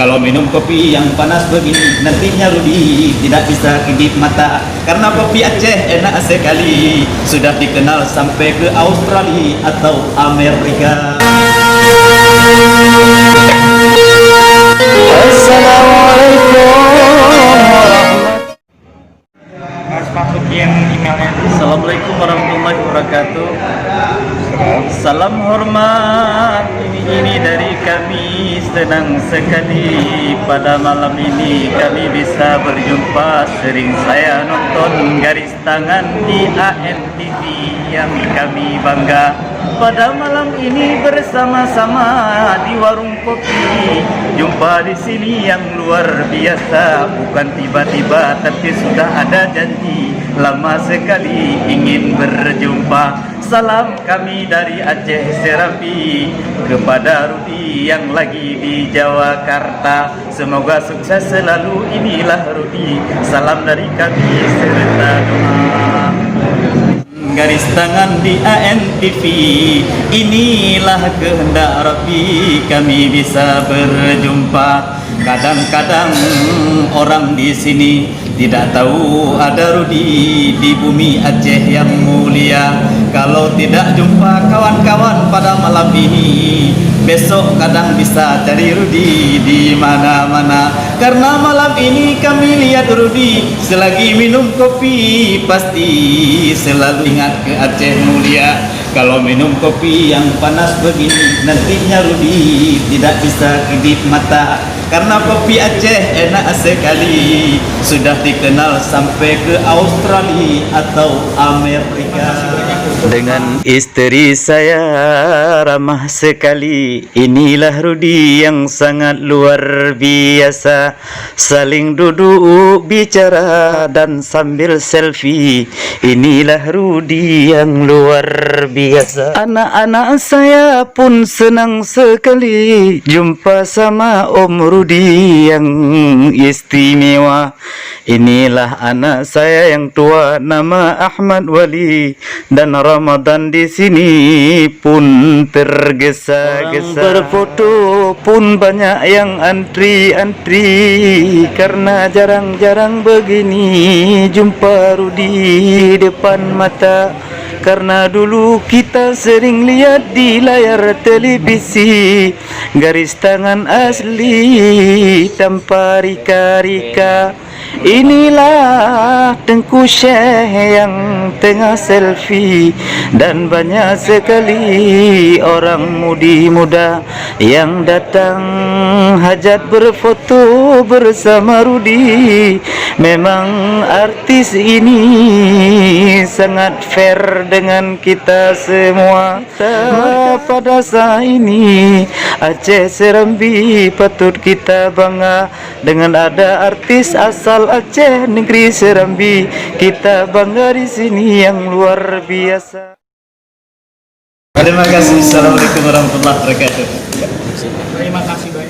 Kalau minum kopi yang panas begini, nantinya Rudi tidak bisa kedip mata. Karena kopi Aceh enak sekali, sudah dikenal sampai ke Australia atau Amerika. Assalamualaikum warahmatullahi. Harus masukin emailnya. Assalamualaikum warahmatullahi wabarakatuh. Salam hormat, ini dari kami. Senang sekali pada malam ini kami bisa berjumpa. Sering saya nonton garis tangan di ANTV yang kami bangga. Pada malam ini bersama-sama di warung kopi, jumpa di sini yang luar biasa. Bukan tiba-tiba tapi sudah ada janji, lama sekali ingin berjumpa. Salam kami dari Aceh Serambi kepada Rudi yang lagi di Jakarta. Semoga sukses selalu, inilah Rudi. Salam dari kami serta doa. Garis tangan di ANTV, inilah kehendak Rabbi kami bisa berjumpa. Kadang-kadang orang di sini tidak tahu ada Rudi di bumi Aceh yang mulia. Kalau tidak jumpa kawan-kawan pada malam ini, besok kadang bisa cari Rudi di mana-mana. Karena malam ini kami lihat Rudi selagi minum kopi, pasti selalu ingat ke Aceh mulia. Kalau minum kopi yang panas begini, nantinya Rudi tidak bisa kedip mata. Karena kopi Aceh enak sekali, sudah dikenal sampai ke Australia atau Amerika. Dengan istri saya ramah sekali, inilah Rudi yang sangat luar biasa. Saling duduk bicara dan sambil selfie, inilah Rudi yang luar biasa. Anak-anak saya pun senang sekali jumpa sama Om Rudi yang istimewa. Inilah anak saya yang tua, nama Ahmad Wali, dan Ramadan di sini pun tergesa-gesa. Berfoto pun banyak yang antri-antri, karena jarang-jarang begini jumpa Rudi depan mata. Karena dulu kita sering lihat di layar televisi garis tangan asli tanpa rika-rika. Inilah Tengku Syekh yang tengah selfie, dan banyak sekali orang mudi muda yang datang hajat berfoto bersama Rudi. Memang artis ini sangat fair dengan kita semua. Pada saat ini Aceh Serambi patut kita bangga dengan ada artis asal Aceh negeri Serambi. Kita bangga di sini yang luar biasa. Terima kasih. Assalamualaikum warahmatullahi wabarakatuh. Terima kasih banyak.